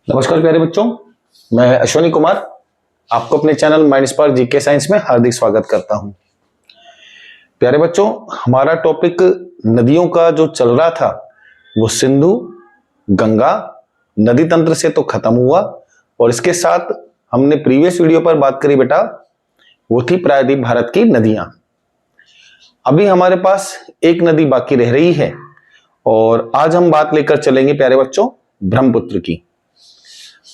नमस्कार प्यारे बच्चों, मैं अश्विनी कुमार आपको अपने channel mind spark GK science में हार्दिक स्वागत करता हूं। प्यारे बच्चों, हमारा टॉपिक नदियों का जो चल रहा था वो सिंधु गंगा नदी तंत्र से तो खत्म हुआ और इसके साथ हमने प्रीवियस वीडियो पर बात करी बेटा, वो थी प्रायद्वीप भारत की नदियां। अभी हमारे पास एक नदी बाकी रह रही है और आज हम बात लेकर चलेंगे प्यारे बच्चों ब्रह्मपुत्र की।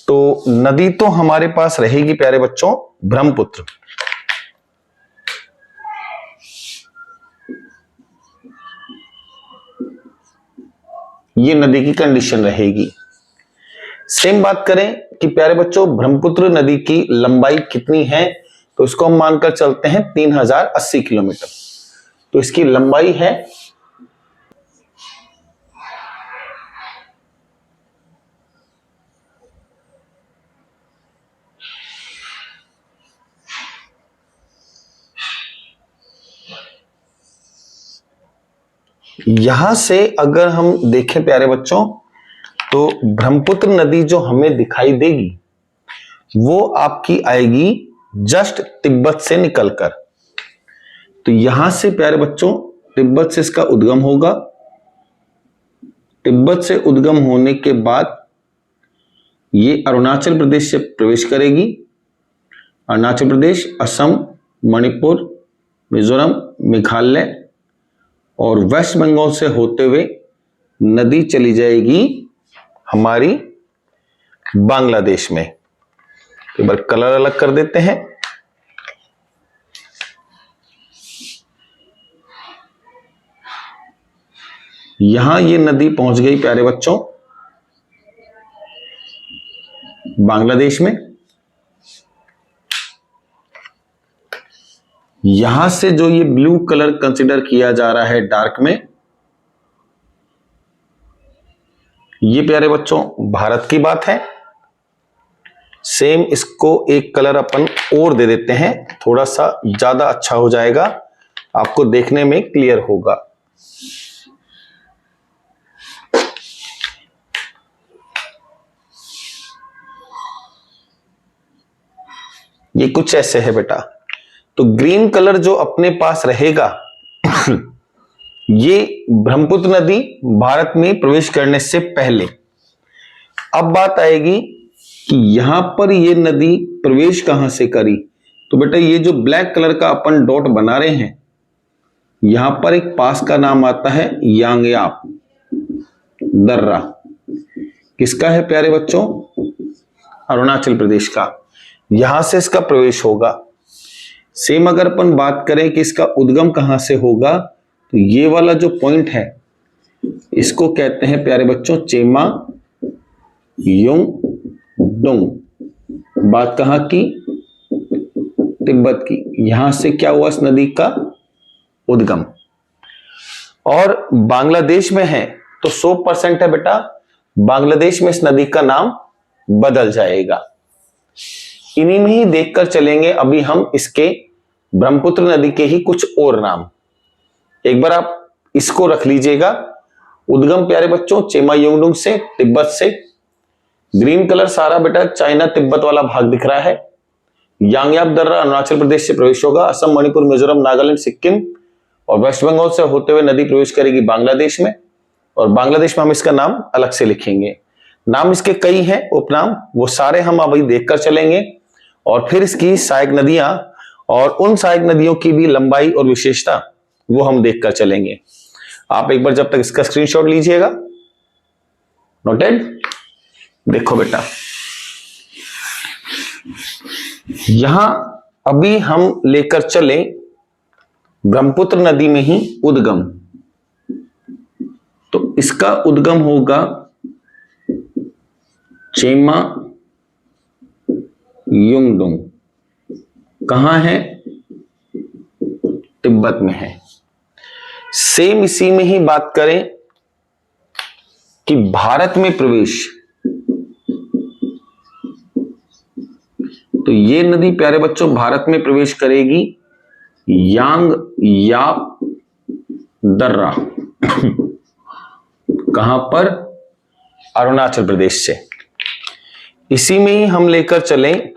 तो नदी तो हमारे पास रहेगी प्यारे बच्चों ब्रह्मपुत्र। ये नदी की कंडीशन रहेगी। सेम बात करें कि प्यारे बच्चों ब्रह्मपुत्र नदी की लंबाई कितनी है, तो इसको हम मानकर चलते हैं 3080 किलोमीटर। तो इसकी लंबाई है यहां से अगर हम देखें प्यारे बच्चों तो ब्रह्मपुत्र नदी जो हमें दिखाई देगी वो आपकी आएगी जस्ट तिब्बत से निकलकर। तो यहां से प्यारे बच्चों तिब्बत से इसका उद्गम होगा। तिब्बत से उद्गम होने के बाद ये अरुणाचल प्रदेश से प्रवेश करेगी। अरुणाचल प्रदेश, असम, मणिपुर, मिजोरम, मेघालय और वेस्ट बंगाल से होते हुए नदी चली जाएगी हमारी बांग्लादेश में। एक बार कलर अलग कर देते हैं। यहां ये नदी पहुंच गई प्यारे बच्चों बांग्लादेश में। यहां से जो ये ब्लू कलर कंसीडर किया जा रहा है डार्क में, ये प्यारे बच्चों भारत की बात है। सेम इसको एक कलर अपन और दे देते हैं, थोड़ा सा ज्यादा अच्छा हो जाएगा, आपको देखने में क्लियर होगा। ये कुछ ऐसे है बेटा। तो ग्रीन कलर जो अपने पास रहेगा ये ब्रह्मपुत्र नदी भारत में प्रवेश करने से पहले। अब बात आएगी कि यहां पर ये नदी प्रवेश कहां से करी। तो बेटा ये जो ब्लैक कलर का अपन डॉट बना रहे हैं, यहां पर एक पास का नाम आता है यांगयाप दर्रा। किसका है प्यारे बच्चों? अरुणाचल प्रदेश का। यहां से इसका प्रवेश होगा। सेम अगर अपन बात करें कि इसका उद्गम कहां से होगा, तो ये वाला जो पॉइंट है इसको कहते हैं प्यारे बच्चों चेमा योंगडोंग। बात कहां की? तिब्बत की। यहां से क्या हुआ इस नदी का उद्गम। और बांग्लादेश में है तो 100% है बेटा, बांग्लादेश में इस नदी का नाम बदल जाएगा। इन्हीं में ही देखकर चलेंगे अभी हम इसके ब्रह्मपुत्र नदी के ही कुछ और नाम। एक बार आप इसको रख लीजिएगा। उद्गम प्यारे बच्चों चेमायोंगडुंग से, तिब्बत से। ग्रीन कलर सारा बेटा चाइना तिब्बत वाला भाग दिख रहा है। यांगयाप दर्रा अरुणाचल प्रदेश से प्रवेश होगा। असम, मणिपुर, मिजोरम, नागालैंड, सिक्किम और वेस्ट बंगाल से होते हुए नदी प्रवेश करेगी बांग्लादेश में। और बांग्लादेश में हम इसका नाम अलग से लिखेंगे। नाम इसके कई हैं उपनाम, वो सारे हम अभी देखकर चलेंगे। और फिर इसकी सहायक नदियां और उन सहायक नदियों की भी लंबाई और विशेषता वो हम देखकर चलेंगे। आप एक बार जब तक इसका स्क्रीनशॉट लीजिएगा। नोटेड? देखो बेटा, यहां अभी हम लेकर चले ब्रह्मपुत्र नदी में ही उद्गम। तो इसका उद्गम होगा चेमा योंगडोंग। कहां है? तिब्बत में है। सेम इसी में ही बात करें कि भारत में प्रवेश, तो ये नदी प्यारे बच्चों भारत में प्रवेश करेगी यांगयाप दर्रा। कहां पर? अरुणाचल प्रदेश से। इसी में ही हम लेकर चलें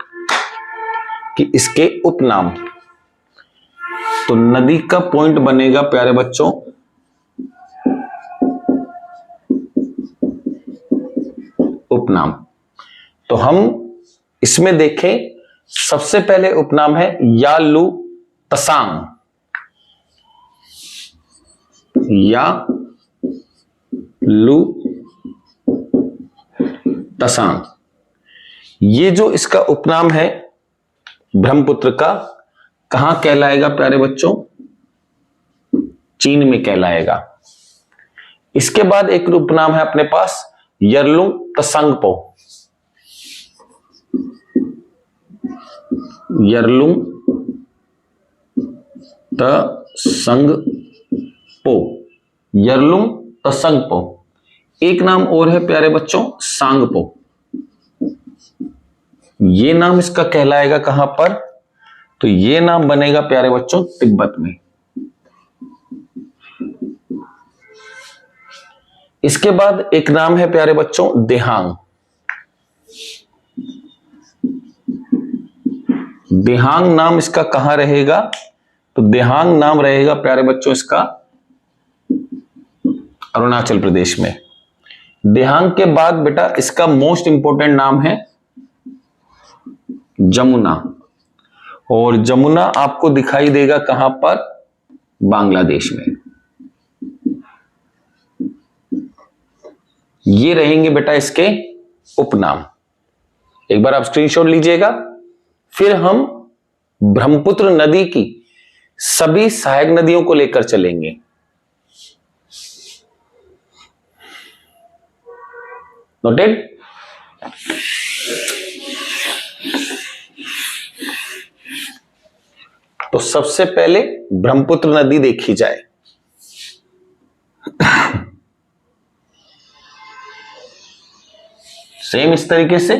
कि इसके उपनाम। तो नदी का पॉइंट बनेगा प्यारे बच्चों उपनाम। तो हम इसमें देखें, सबसे पहले उपनाम है या लू तसांग, या लू तसांग। ये जो इसका उपनाम है ब्रह्मपुत्र का, कहां कहलाएगा प्यारे बच्चों? चीन में कहलाएगा। इसके बाद एक उपनाम है अपने पास यरलुंग तसंगपो, यरलुंग तसंगपो, यरलुंग तसंगपो। एक नाम और है प्यारे बच्चों सांगपो। ये नाम इसका कहलाएगा कहां पर? तो ये नाम बनेगा प्यारे बच्चों तिब्बत में। इसके बाद एक नाम है प्यारे बच्चों देहांग। देहांग नाम इसका कहां रहेगा? तो देहांग नाम रहेगा प्यारे बच्चों इसका अरुणाचल प्रदेश में। देहांग के बाद बेटा इसका मोस्ट इंपोर्टेंट नाम है जमुना, और जमुना आपको दिखाई देगा कहां पर? बांग्लादेश में। ये रहेंगे बेटा इसके उपनाम। एक बार आप स्क्रीनशॉट लीजिएगा। फिर हम ब्रह्मपुत्र नदी की सभी सहायक नदियों को लेकर चलेंगे। नोटेड? तो सबसे पहले ब्रह्मपुत्र नदी देखी जाए। सेम इस तरीके से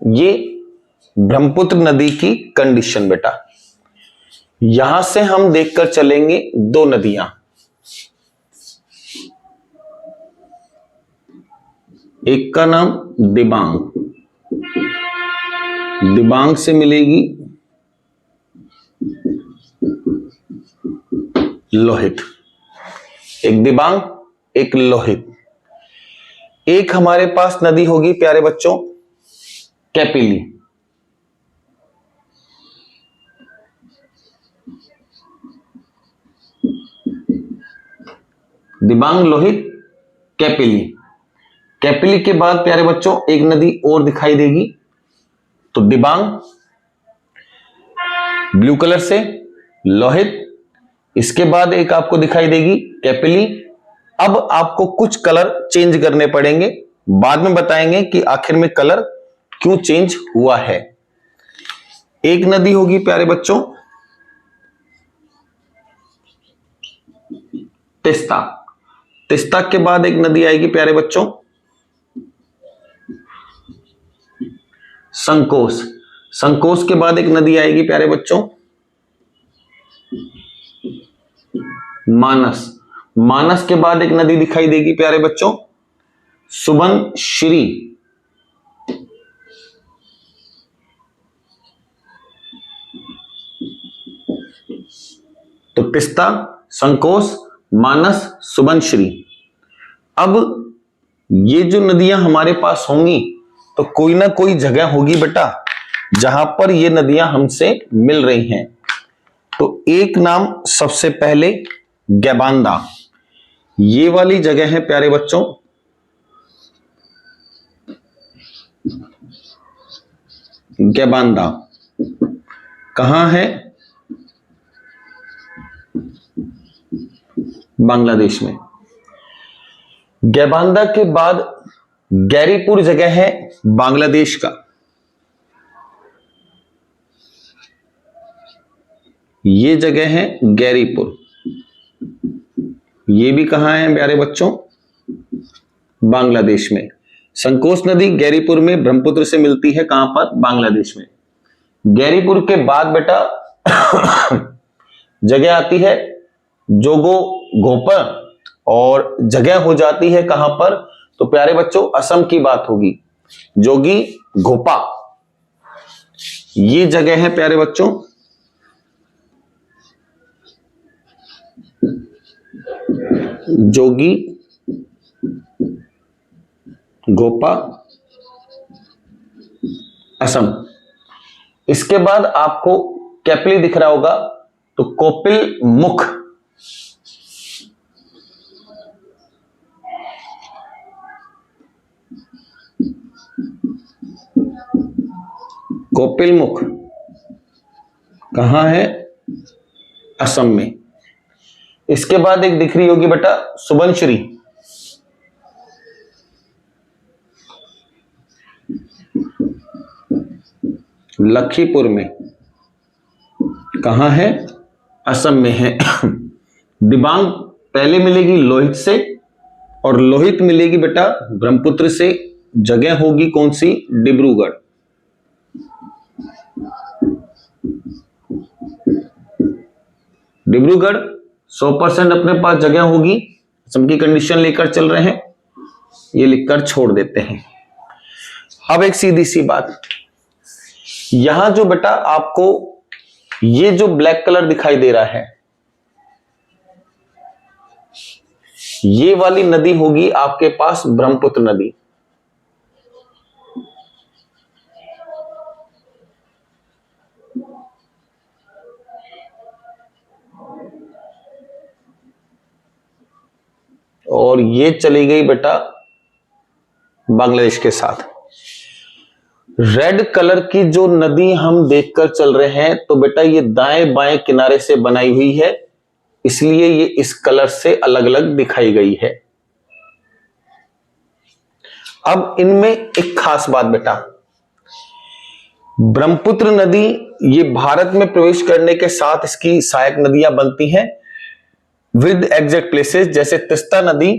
ये ब्रह्मपुत्र नदी की कंडीशन बेटा। यहां से हम देखकर चलेंगे दो नदियां, एक का नाम दिबांग, दिबांग से मिलेगी लोहित। एक दिबांग, एक लोहित। एक हमारे पास नदी होगी प्यारे बच्चों कैपिली, दिबांग लोहित कैपिली। कैपिली के बाद प्यारे बच्चों एक नदी और दिखाई देगी, तो दिबांग ब्लू कलर से, लोहित, इसके बाद एक आपको दिखाई देगी कैपिली। अब आपको कुछ कलर चेंज करने पड़ेंगे, बाद में बताएंगे कि आखिर में कलर क्यों चेंज हुआ है। एक नदी होगी प्यारे बच्चों तिस्ता, तिस्ता के बाद एक नदी आएगी प्यारे बच्चों संकोस, संकोस के बाद एक नदी आएगी प्यारे बच्चों मानस, मानस के बाद एक नदी दिखाई देगी प्यारे बच्चों सुबनश्री, तो तिस्ता, संकोस, मानस, सुबनश्री। अब ये जो नदियां हमारे पास होंगी तो कोई ना कोई जगह होगी बेटा जहां पर ये नदियां हमसे मिल रही हैं। तो एक नाम सबसे पहले गैबांदा, ये वाली जगह है प्यारे बच्चों गैबांदा। कहां है? बांग्लादेश में। गैबांदा के बाद गैरीपुर जगह है बांग्लादेश का, ये जगह है गैरीपुर। ये भी कहां है प्यारे बच्चों? बांग्लादेश में। संकोस नदी गैरीपुर में ब्रह्मपुत्र से मिलती है, कहां पर? बांग्लादेश में। गैरीपुर के बाद बेटा जगह आती है जोगो घोपर और जगह हो जाती है कहां पर, तो प्यारे बच्चों असम की बात होगी। जोगी घोपा ये जगह है प्यारे बच्चों, जोगी घोपा असम। इसके बाद आपको कैपिली दिख रहा होगा, तो कोपिल मुख, कोपिल मुख कहां है, असम में। इसके बाद एक दिख रही होगी बेटा सुबनश्री, लखीपुर में, कहां है, असम में है। दिबांग पहले मिलेगी लोहित से, और लोहित मिलेगी बेटा ब्रह्मपुत्र से। जगह होगी कौन सी, डिब्रूगढ़। डिब्रूगढ़ 100% अपने पास जगह होगी। असम की कंडीशन लेकर चल रहे हैं, ये लिखकर छोड़ देते हैं। अब एक सीधी सी बात, यहां जो बेटा आपको ये जो ब्लैक कलर दिखाई दे रहा है, ये वाली नदी होगी आपके पास ब्रह्मपुत्र नदी। और ये चली गई बेटा बांग्लादेश के साथ। रेड कलर की जो नदी हम देखकर चल रहे हैं, तो बेटा ये दाएं बाएं किनारे से बनाई हुई है, इसलिए ये इस कलर से अलग अलग दिखाई गई है। अब इनमें एक खास बात बेटा, ब्रह्मपुत्र नदी ये भारत में प्रवेश करने के साथ इसकी सहायक नदियां बनती हैं विद एग्जैक्ट प्लेसेस, जैसे तिस्ता नदी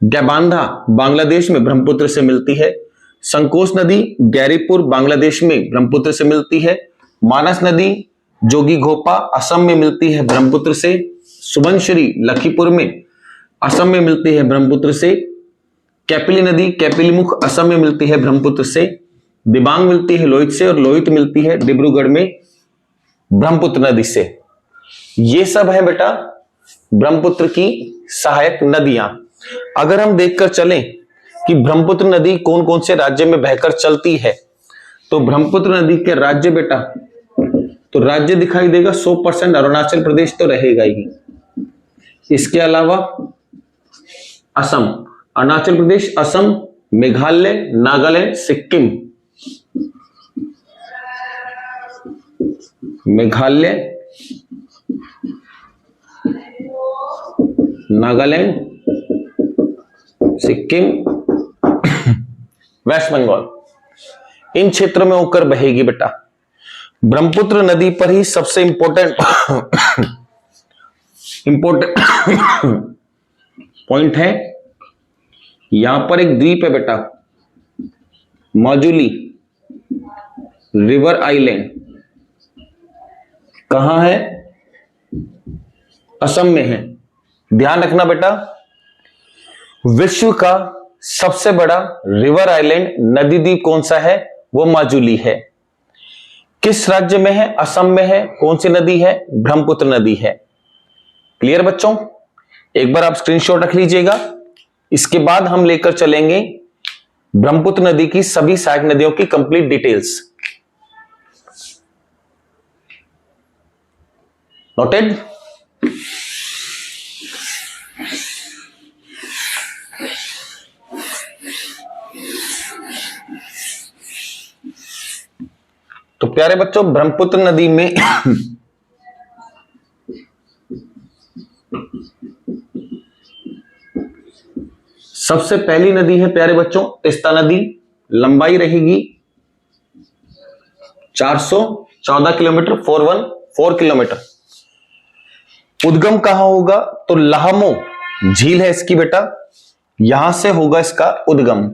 गैबांधा बांग्लादेश में ब्रह्मपुत्र से मिलती है, संकोच नदी गैरीपुर बांग्लादेश में ब्रह्मपुत्र से मिलती है, मानस नदी जोगी घोपा असम में मिलती है ब्रह्मपुत्र से, सुबनश्री लखीपुर में असम में मिलती है ब्रह्मपुत्र से, कैपिली नदी कैपिलीमुख असम में मिलती है ब्रह्मपुत्र से, दिबांग मिलती है लोहित से, और लोहित मिलती है डिब्रूगढ़ में ब्रह्मपुत्र नदी से। ये सब है बेटा ब्रह्मपुत्र की सहायक नदियां। अगर हम देखकर चलें कि ब्रह्मपुत्र नदी कौन कौन से राज्य में बहकर चलती है, तो ब्रह्मपुत्र नदी के राज्य बेटा, तो राज्य दिखाई देगा 100% अरुणाचल प्रदेश तो रहेगा ही। इसके अलावा असम, अरुणाचल प्रदेश, असम, मेघालय, नागालैंड, सिक्किम, मेघालय, नागालैंड, सिक्किम, वेस्ट बंगाल, इन क्षेत्रों में होकर बहेगी बेटा। ब्रह्मपुत्र नदी पर ही सबसे इंपॉर्टेंट पॉइंट है, यहां पर एक द्वीप है बेटा माजुली रिवर आइलैंड, कहां है, असम में है। ध्यान रखना बेटा, विश्व का सबसे बड़ा रिवर आइलैंड नदी द्वीप कौन सा है, वो माजुली है। किस राज्य में है, असम में है। कौन सी नदी है, ब्रह्मपुत्र नदी है। क्लियर बच्चों, एक बार आप स्क्रीनशॉट रख लीजिएगा। इसके बाद हम लेकर चलेंगे ब्रह्मपुत्र नदी की सभी सहायक नदियों की कंप्लीट डिटेल्स। नोटेड। तो प्यारे बच्चों, ब्रह्मपुत्र नदी में सबसे पहली नदी है प्यारे बच्चों तिस्ता नदी। लंबाई रहेगी 414 किलोमीटर, 414 किलोमीटर। उद्गम कहां होगा, तो लाहमो झील है इसकी बेटा, यहां से होगा इसका उद्गम।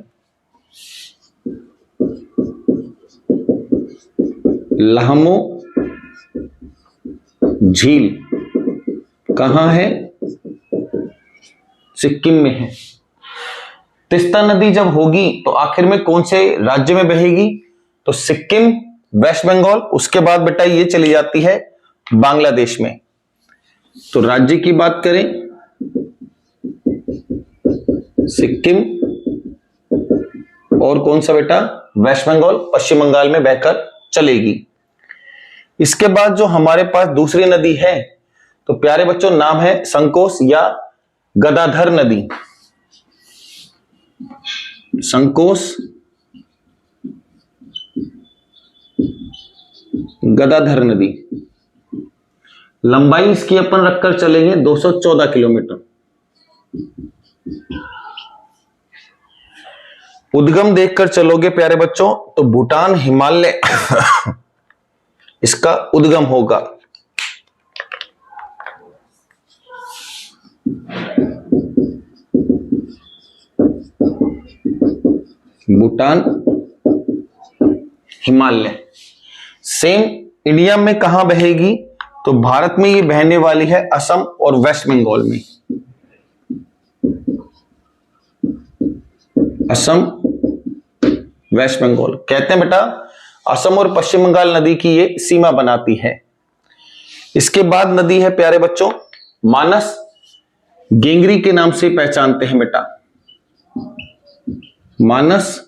लाहमो झील कहां है, सिक्किम में है। तीस्ता नदी जब होगी तो आखिर में कौन से राज्य में बहेगी? तो सिक्किम, वेस्ट बंगाल, उसके बाद बेटा ये चली जाती है बांग्लादेश में। तो राज्य की बात करें, सिक्किम और कौन सा बेटा? वेस्ट बंगाल, पश्चिम बंगाल में बहकर चलेगी। इसके बाद जो हमारे पास दूसरी नदी है तो प्यारे बच्चों नाम है संकोश या गदाधर नदी। संकोश, गदाधर नदी, लंबाई इसकी अपन रखकर चलेंगे 214 किलोमीटर। उद्गम देखकर चलोगे प्यारे बच्चों तो भूटान, हिमालय इसका उद्गम होगा। भूटान, हिमालय। सेम इंडिया में कहां बहेगी? तो भारत में ये बहने वाली है असम और वेस्ट बंगाल में। असम, वेस्ट बंगाल। कहते हैं बेटा असम और पश्चिम बंगाल नदी की ये सीमा बनाती है। इसके बाद नदी है प्यारे बच्चों मानस, गेंगरी के नाम से पहचानते हैं बेटा। मानस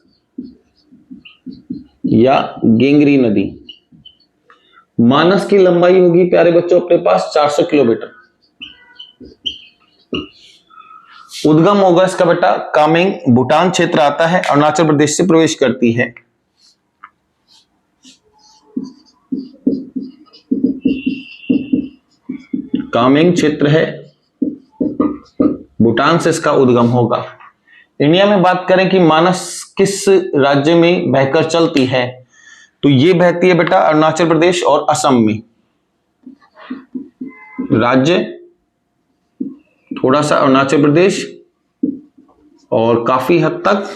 या गेंगरी नदी। मानस की लंबाई होगी प्यारे बच्चों अपने पास 400 किलोमीटर। उद्गम होगा इसका बेटा कामेंग, भूटान क्षेत्र आता है, अरुणाचल प्रदेश से प्रवेश करती है। कामेंग क्षेत्र है, भूटान से इसका उद्गम होगा। इंडिया में बात करें कि मानस किस राज्य में बहकर चलती है तो ये बहती है बेटा अरुणाचल प्रदेश और असम में। राज्य थोड़ा सा अरुणाचल प्रदेश और काफी हद तक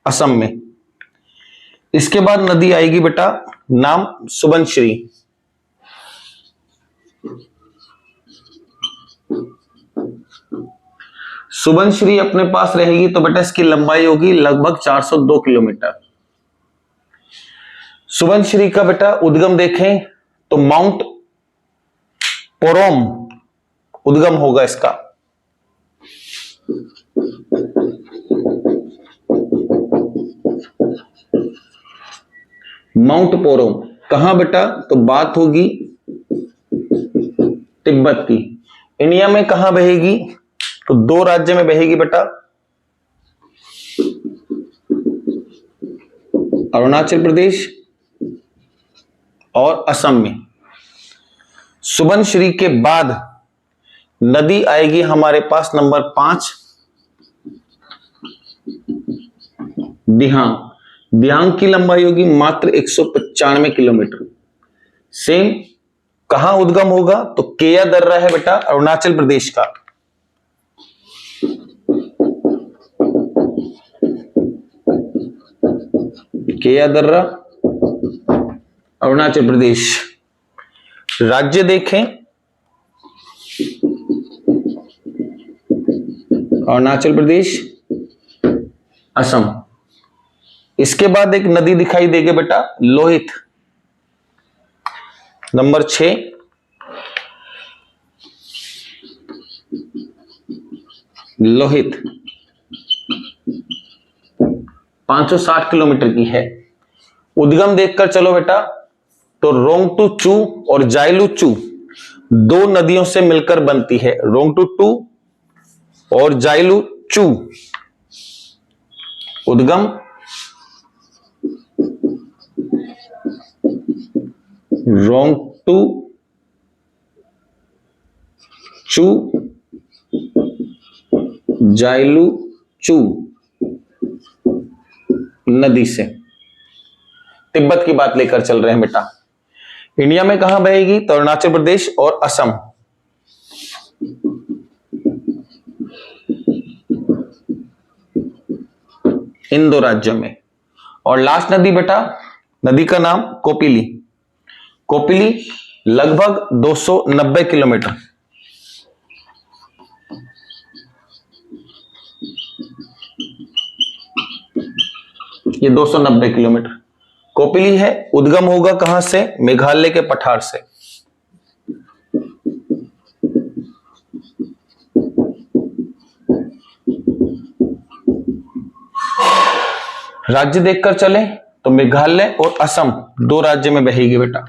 असम में। इसके बाद नदी आएगी बेटा नाम सुबनश्री। सुबनश्री अपने पास रहेगी तो बेटा इसकी लंबाई होगी लगभग 402 किलोमीटर। सुबनश्री का बेटा उद्गम देखें तो माउंट पोरोम उद्गम होगा इसका। माउंट पोरोम कहां बेटा? तो बात होगी तिब्बत की। इंडिया में कहां बहेगी? तो दो राज्य में बहेगी बेटा, अरुणाचल प्रदेश और असम में। सुबनश्री के बाद नदी आएगी हमारे पास नंबर 5 दिहांग। दिहांग की लंबाई होगी मात्र 195 किलोमीटर। सेम कहां उद्गम होगा? तो केया दर्रा है बेटा अरुणाचल प्रदेश का। केया दर्रा अरुणाचल प्रदेश। राज्य देखें अरुणाचल प्रदेश, असम। इसके बाद एक नदी दिखाई देगी बेटा लोहित, नंबर 6 लोहित, 560 किलोमीटर की है। उद्गम देखकर चलो बेटा तो रोंगटू चू और जाइलू चू दो नदियों से मिलकर बनती है। रोंगटू टू और जाइलू चू। उद्गम रोंगटू चू, जाइलू चू नदी से। तिब्बत की बात लेकर चल रहे हैं बेटा। इंडिया में कहां बहेगी? तो अरुणाचल प्रदेश और असम। इन दो राज्यों में। और लास्ट नदी बेटा, नदी का नाम कोपिली। कोपिली लगभग 290 किलोमीटर। ये 290 किलोमीटर। कोपिली है, उद्गम होगा कहां से? मेघालय के पठार से। राज्य देखकर चले तो मेघालय और असम 2 राज्य में बहेगी बेटा।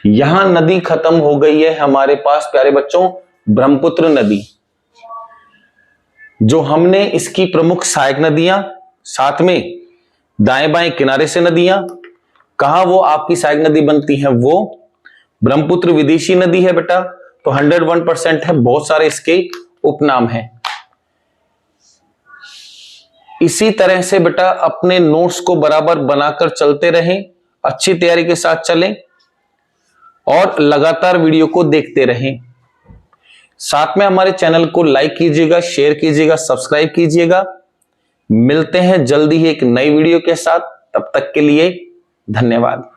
यहां नदी खत्म हो गई है हमारे पास प्यारे बच्चों, ब्रह्मपुत्र नदी, जो हमने इसकी प्रमुख सहायक नदियां, साथ में दाएं बाएं किनारे से नदियां, कहां वो आपकी सहायक नदी बनती है? वो ब्रह्मपुत्र विदेशी नदी है बेटा, तो 101% है, बहुत सारे इसके उपनाम हैं। इसी तरह से बेटा अपने नोट्स को बराबर बनाकर चलते रहें, अच्छी तैयारी के साथ चलें और लगातार वीडियो को देखते रहें। साथ में हमारे चैनल को लाइक कीजिएगा, शेयर कीजिएगा, सब्सक्राइब कीजिएगा। मिलते हैं जल्दी ही एक नई वीडियो के साथ, तब तक के लिए धन्यवाद।